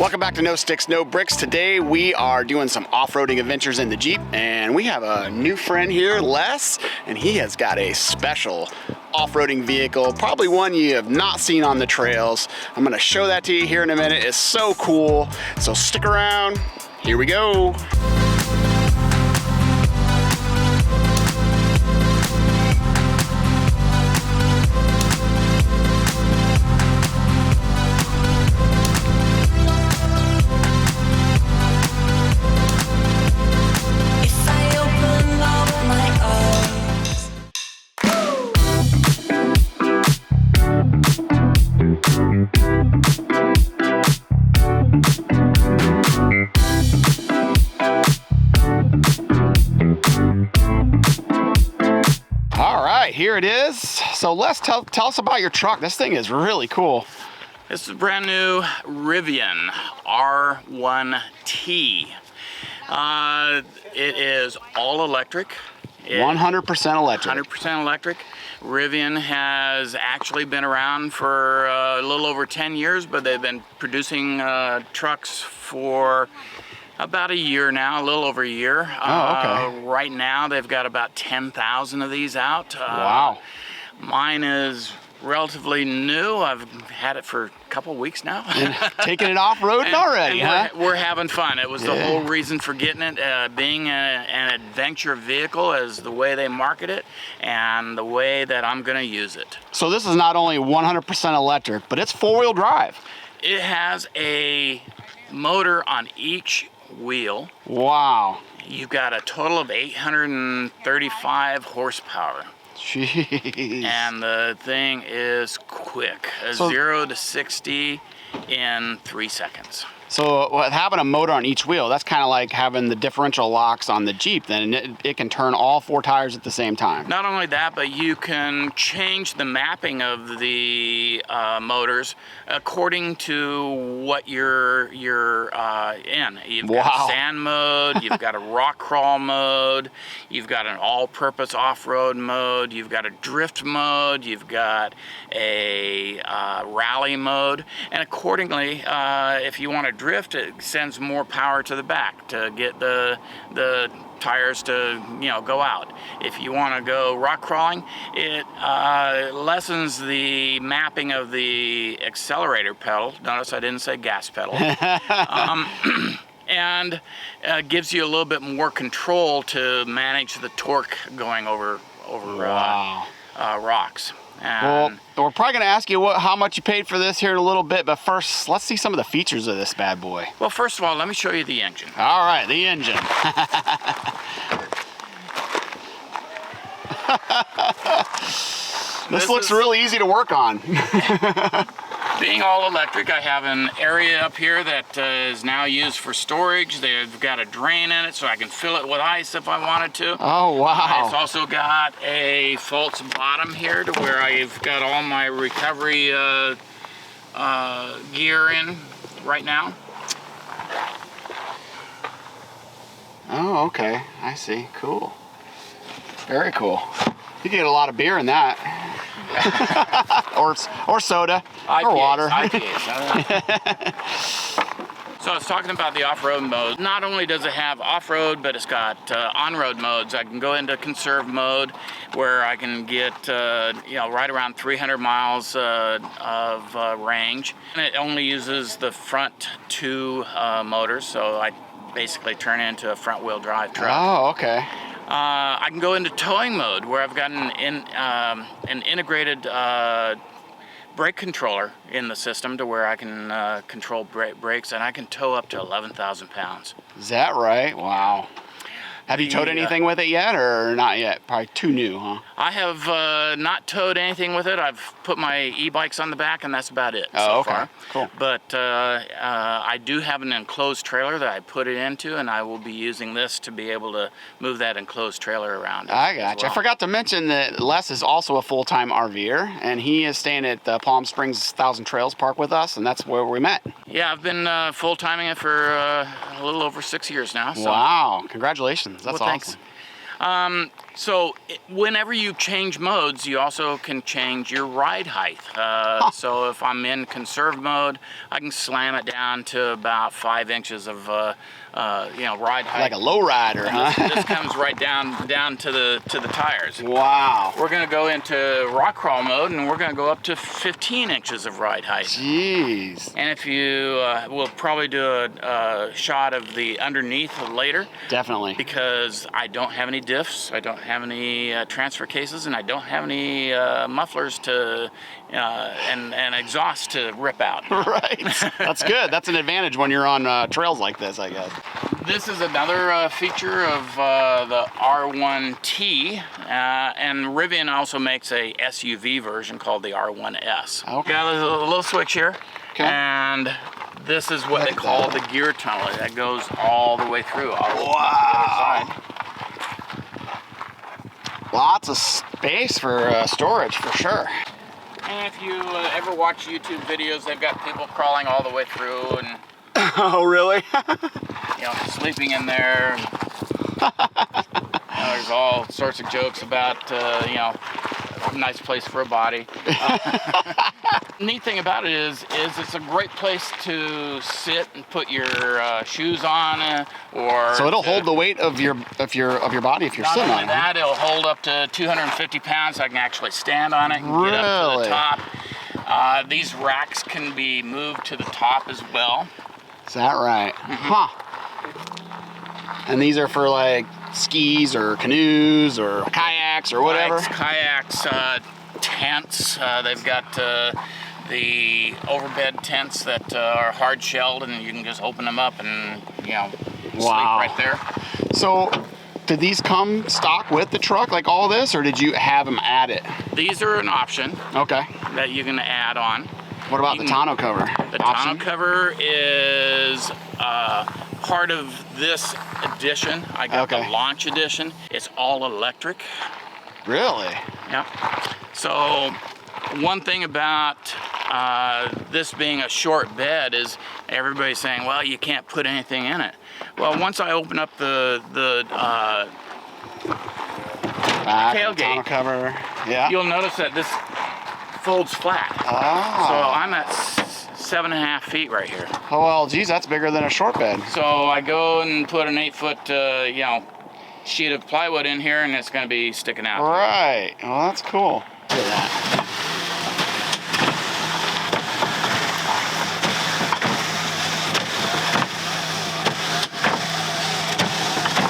Welcome back to No Sticks, No Bricks. Today we are doing some off-roading adventures in the Jeep, and we have a new friend here, Les, and he has got a special off-roading vehicle, probably one you have not seen on the trails. I'm gonna show that to you here in a minute. It's so cool, so stick around. Here we go. Here it is. So let's tell us about your truck. This thing is really cool. This is a brand new Rivian R1T. It is all electric. 100% electric. 100% electric. Rivian has actually been around for a little over 10 years, but they've been producing trucks for about a year now, a little over a year. Oh, okay. Right now, they've got about 10,000 of these out. Wow. Mine is relatively new. I've had it for a couple weeks now. Taking it off-roading already, huh? We're having fun. It was the whole reason for getting it, being an adventure vehicle is the way they market it and the way that I'm going to use it. So this is not only 100% electric, but it's four-wheel drive. It has a motor on each wheel. Wow. You've got a total of 835 horsepower. Jeez. And the thing is quick. 0 to 60 in 3 seconds. So having a motor on each wheel, that's kind of like having the differential locks on the Jeep. Then it can turn all four tires at the same time. Not only that, but you can change the mapping of the motors according to what you're in. You've got sand mode, you've got a rock crawl mode, you've got an all-purpose off-road mode, you've got a drift mode, you've got a rally mode, and accordingly, if you want to drift, it sends more power to the back to get the tires to go out. If you want to go rock crawling, it lessens the mapping of the accelerator pedal. Notice I didn't say gas pedal. And gives you a little bit more control to manage the torque going over rocks. Well, we're probably going to ask you how much you paid for this here in a little bit, but first, let's see some of the features of this bad boy. Well, first of all, let me show you the engine. All right, the engine. This looks really easy to work on. Being all electric, I have an area up here that is now used for storage. They've got a drain in it so I can fill it with ice if I wanted to. Oh, wow. It's also got a false bottom here to where I've got all my recovery gear in right now. Oh, okay. I see. Cool. Very cool. You can get a lot of beer in that. or soda, IPAs, or water. IPAs. So I was talking about the off-road mode. Not only does it have off-road, but it's got on-road modes. I can go into conserve mode where I can get right around 300 miles of range. And it only uses the front two motors, so I basically turn it into a front-wheel drive truck. Oh, okay. I can go into towing mode where I've got an integrated brake controller in the system to where I can control brakes, and I can tow up to 11,000 pounds. Is that right? Wow. Have you towed anything with it yet, or not yet? Probably too new, huh? I have not towed anything with it. I've put my e-bikes on the back, and that's about it so far. Cool. But I do have an enclosed trailer that I put it into, and I will be using this to be able to move that enclosed trailer around. I gotcha. I forgot to mention that Les is also a full-time RVer, and he is staying at the Palm Springs Thousand Trails Park with us, and that's where we met. Yeah, I've been full-timing it for a little over 6 years now. So. Wow. Congratulations. That's awesome. Thanks. So whenever you change modes, you also can change your ride height. So if I'm in conserve mode, I can slam it down to about 5 inches of ride height. Like a low rider, huh? This comes right down to the tires. Wow. We're going to go into rock crawl mode, and we're going to go up to 15 inches of ride height. Jeez. And if you, we'll probably do a shot of the underneath later. Definitely. Because I don't have any diffs, I don't have any transfer cases, and I don't have any mufflers to and exhaust to rip out. Right. That's good. That's an advantage when you're on trails like this, I guess. This is another feature of the R1T, and Rivian also makes a SUV version called the R1S. Okay. Got a little switch here, okay. And this is what they call the gear tunnel. That goes all the way through. Wow. Lots of space for storage, for sure. And if you ever watch YouTube videos, they've got people crawling all the way through and oh, really? sleeping in there. There's all sorts of jokes about, a nice place for a body. Neat thing about it is it's a great place to sit and put your shoes on, or so it'll hold the weight of your body if you're sitting on it. Not only that, it'll hold up to 250 pounds. So I can actually stand on it and get up to the top. These racks can be moved to the top as well. Is that right? Mm-hmm. Huh. And these are for like skis or canoes or kayaks or whatever? Kayaks, tents. They've got the overbed tents that are hard shelled, and you can just open them up and sleep right there. So did these come stock with the truck, like all this, or did you have them added? These are an option. Okay. That you can add on. What about the tonneau cover? The tonneau cover is part of this edition. I got the launch edition. It's all electric. Really? Yeah. So one thing about this being a short bed is everybody's saying, well, you can't put anything in it. Well, once I open up the tailgate tonneau cover, you'll notice that this folds flat. Oh. So I'm at 7.5 feet right here. Oh, well, geez, that's bigger than a short bed. So I go and put an 8-foot, sheet of plywood in here, and it's going to be sticking out. Right. Well, that's cool. Look at that.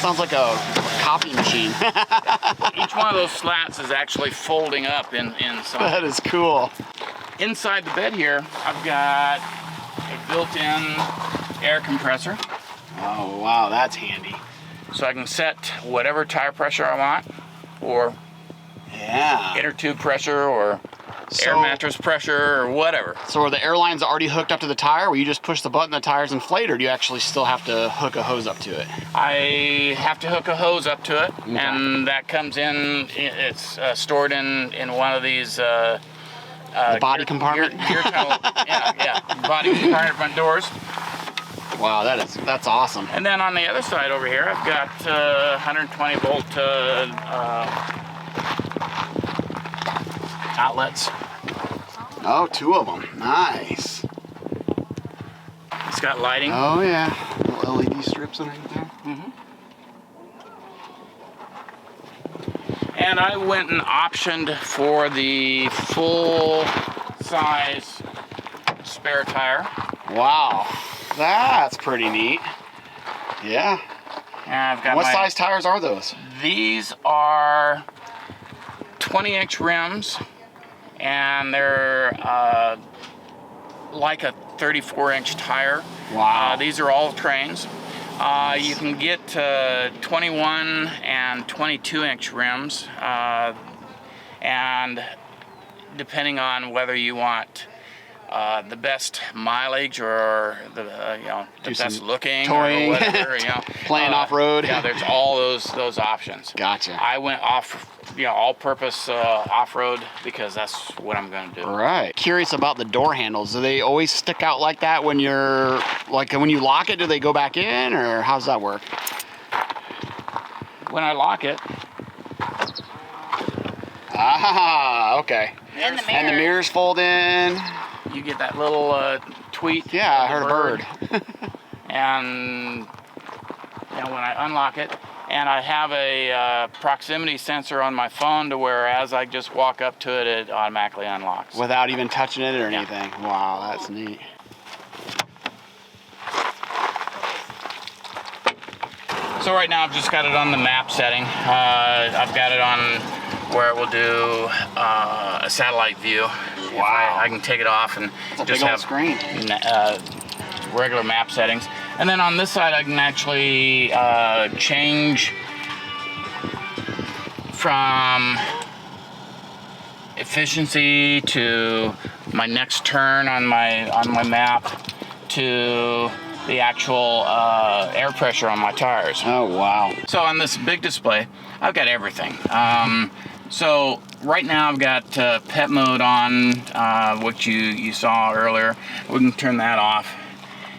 Sounds like a copy machine. Each one of those slats is actually folding up in some. That is cool. Inside the bed here, I've got a built-in air compressor. Oh, wow, that's handy. So I can set whatever tire pressure I want, or inner tube pressure, or air mattress pressure, or whatever. So are the air lines already hooked up to the tire, where you just push the button, the tires inflate, or do you actually still have to hook a hose up to it? I have to hook a hose up to it, and that comes in, it's stored in one of these the body compartment? Gear tunnel, body compartment doors. Wow, that's awesome. And then on the other side over here, I've got 120 volt outlets. Oh, 2 of them. Nice. It's got lighting. Oh yeah, little LED strips underneath there. Mm-hmm. And I went and optioned for the full size spare tire. Wow, that's pretty neat. Yeah. And I've got what size tires are those? These are 20-inch rims, and they're like a 34-inch tire. Wow. These are all trains. You can get 21 and 22-inch rims, and depending on whether you want the best mileage or the best looking towing, or whatever, playing off road. Yeah, there's all those options. Gotcha. I went off, all-purpose off-road because that's what I'm going to do. Right. Curious about the door handles. Do they always stick out like that when you're when you lock it? Do they go back in, or how's that work? When I lock it, Ah, okay. And the mirror. And the mirrors fold in. You get that little tweet. Yeah, I heard a bird. And when I unlock it, and I have a proximity sensor on my phone to where as I just walk up to it, it automatically unlocks. Without even touching it or Yeah. anything. Wow, that's neat. So right now I've just got it on the map setting. I've got it on where it will do a satellite view. Wow. I can take it off and It's a just big old have screen. regular map settings. And then on this side I can actually change from efficiency to my next turn on my map to the actual air pressure on my tires. Oh, wow. So on this big display, I've got everything. So right now I've got pet mode on, which you saw earlier. We can turn that off.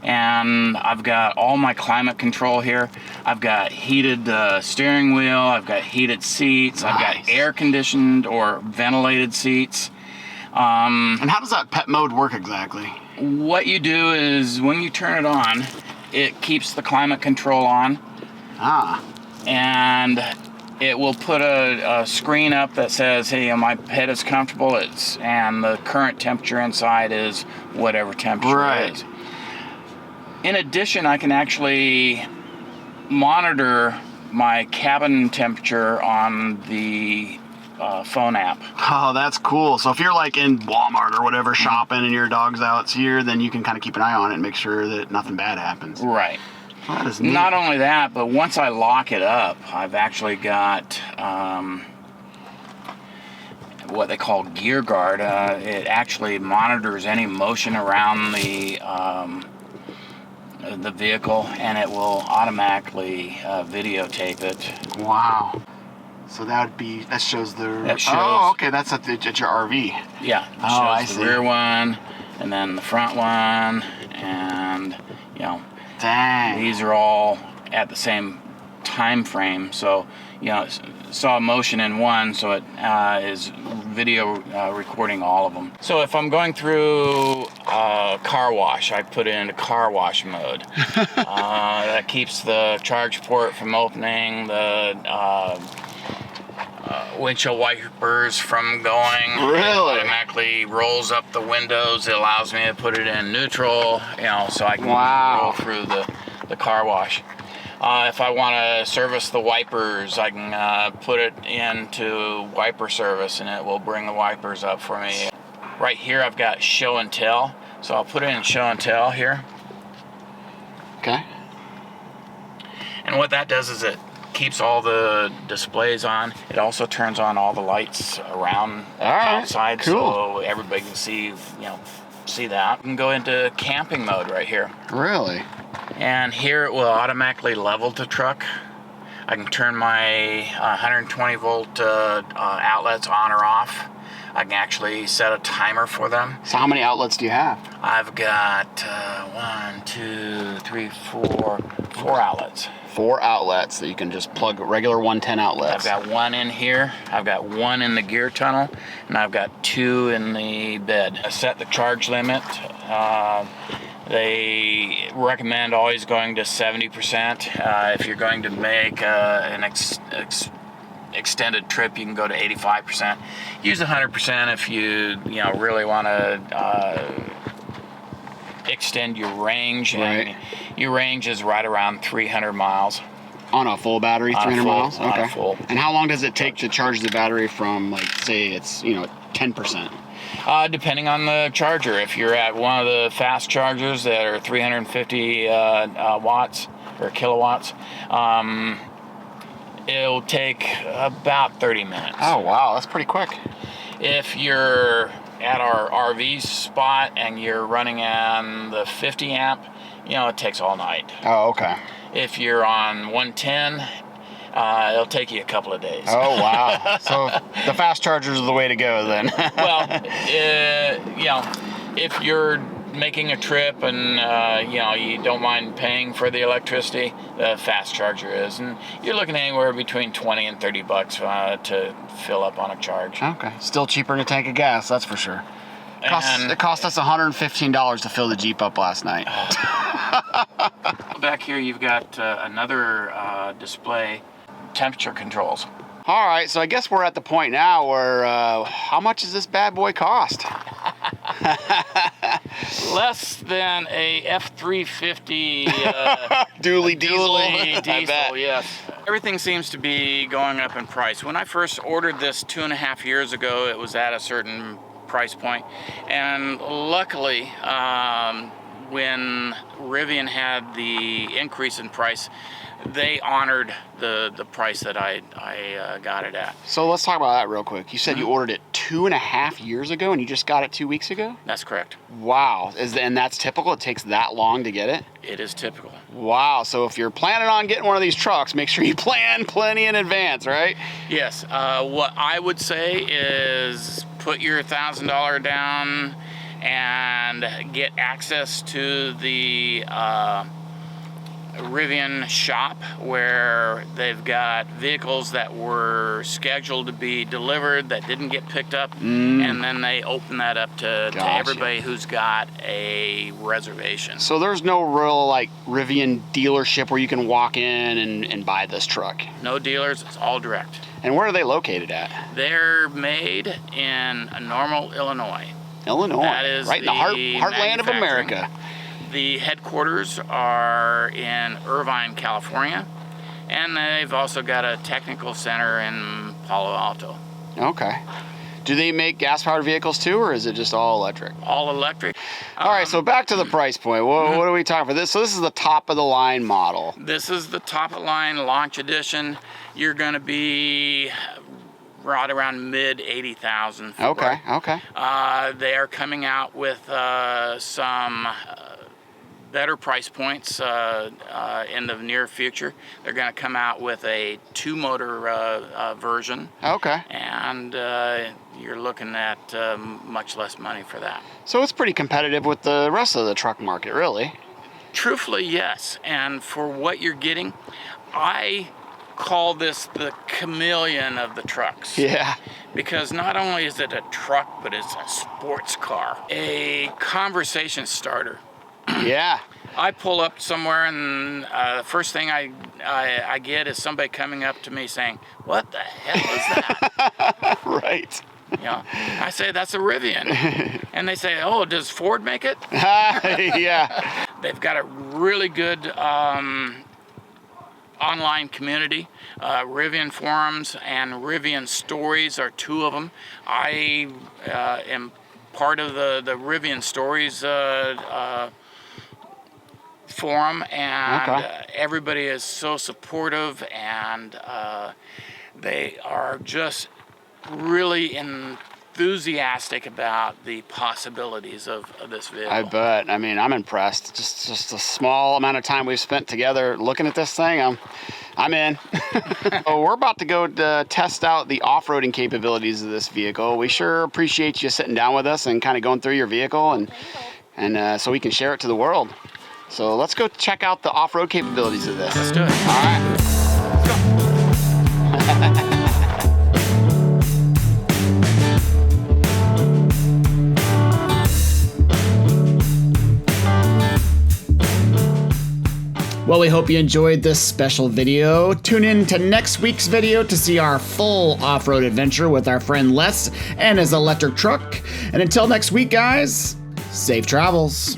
And I've got all my climate control here. I've got heated steering wheel. I've got heated seats. Nice. I've got air conditioned or ventilated seats. And how does that pet mode work exactly? What you do is when you turn it on, it keeps the climate control on. Ah. And it will put a screen up that says, hey, my pet is comfortable, and the current temperature inside is whatever temperature Right. it is. In addition, I can actually monitor my cabin temperature on the phone app. Oh, that's cool. So if you're like in Walmart or whatever shopping and your dog's out here, then you can kind of keep an eye on it and make sure that nothing bad happens. Right. Oh, that is neat. Not only that, but once I lock it up, I've actually got what they call Gear Guard. It actually monitors any motion around the vehicle, and it will automatically videotape it. Wow. So that shows the. That shows- Oh, okay. That's at your RV. Yeah, it Oh, I shows the see. rear one, and then the front one, and Dang. these are all at the same time frame. So saw motion in one, so it is video recording all of them. So if I'm going through car wash, I put it into car wash mode. That keeps the charge port from opening, the windshield wipers from going. Really? It automatically rolls up the windows. It allows me to put it in neutral, so I can roll through the car wash. If I want to service the wipers, I can put it into wiper service, and it will bring the wipers up for me. Right here I've got show and tell, so I'll put it in show and tell here. Okay. And what that does is it keeps all the displays on. It also turns on all the lights around outside, cool. so everybody can see that. I can go into camping mode right here. Really? And here it will automatically level the truck. I can turn my 120 volt outlets on or off. I can actually set a timer for them. So how many outlets do you have? I've got 4 outlets. 4 outlets that you can just plug regular 110 outlets. I've got 1 in here, I've got 1 in the gear tunnel, and I've got 2 in the bed. I set the charge limit. They recommend always going to 70%. If you're going to make an extended trip, you can go to 85%. Use 100% if you really want to extend your range. Right. And your range is right around 300 miles. On a full battery, 300 miles? On a Okay. full. And how long does it take to charge the battery from, like, say it's, 10%? Depending on the charger. If you're at one of the fast chargers that are 350 watts or kilowatts, it'll take about 30 minutes. Oh, wow. That's pretty quick. If you're at our RV spot and you're running on the 50 amp, it takes all night. Oh, okay. If you're on 110, it'll take you a couple of days. Oh, wow. So the fast chargers are the way to go then. Well, if you're making a trip and you don't mind paying for the electricity, the fast charger is, and you're looking anywhere between $20 and $30 to fill up on a charge. Okay, still cheaper than a tank of gas, that's for sure. It cost us $115 to fill the Jeep up last night. Back here you've got another display, temperature controls. All right, so I guess we're at the point now where how much does this bad boy cost? Less than a F-350 dually diesel. Dually diesel, yes. Everything seems to be going up in price. When I first ordered this 2.5 years ago, it was at a certain price point, and luckily when Rivian had the increase in price, they honored the price that I got it at. So let's talk about that real quick. You said you ordered it 2.5 years ago and you just got it 2 weeks ago? That's correct. Wow. And that's typical? It takes that long to get it? It is typical. Wow. So if you're planning on getting one of these trucks, make sure you plan plenty in advance, right? Yes. What I would say is put your $1,000 down and get access to the Rivian shop, where they've got vehicles that were scheduled to be delivered that didn't get picked up, and then they open that up to everybody who's got a reservation. So there's no real like Rivian dealership where you can walk in and buy this truck? No dealers, it's all direct. And where are they located at? They're made in Normal, Illinois. Illinois, that is right in the heartland of America. The headquarters are in Irvine, California, and they've also got a technical center in Palo Alto. Okay. Do they make gas-powered vehicles too, or is it just all electric? All electric. All right, so back to the price point. What are we talking for this? So this is the top-of-the-line model. This is the top-of-the-line launch edition. You're going to be right around mid 80,000. Okay. They are coming out with some better price points in the near future. They're going to come out with a 2-motor version. Okay. And you're looking at much less money for that. So it's pretty competitive with the rest of the truck market, really. Truthfully, yes. And for what you're getting, I call this the chameleon of the trucks. Yeah. Because not only is it a truck, but it's a sports car, a conversation starter. Yeah. I pull up somewhere and the first thing I get is somebody coming up to me saying, "What the hell is that?" Right. You know, I say, "That's a Rivian." And they say, "Oh, does Ford make it?" Yeah. They've got a really good online community. Rivian forums and Rivian stories are two of them. I am part of the Rivian stories forum, and everybody is so supportive, and they are just really enthusiastic about the possibilities of this vehicle. I bet. I mean, I'm impressed. Just a small amount of time we've spent together looking at this thing, I'm in. So we're about to go to test out the off-roading capabilities of this vehicle. We sure appreciate you sitting down with us and kind of going through your vehicle, and so we can share it to the world. So let's go check out the off-road capabilities of this. Let's do it. All right. Let's go. Well, we hope you enjoyed this special video. Tune in to next week's video to see our full off-road adventure with our friend Les and his electric truck. And until next week, guys, safe travels.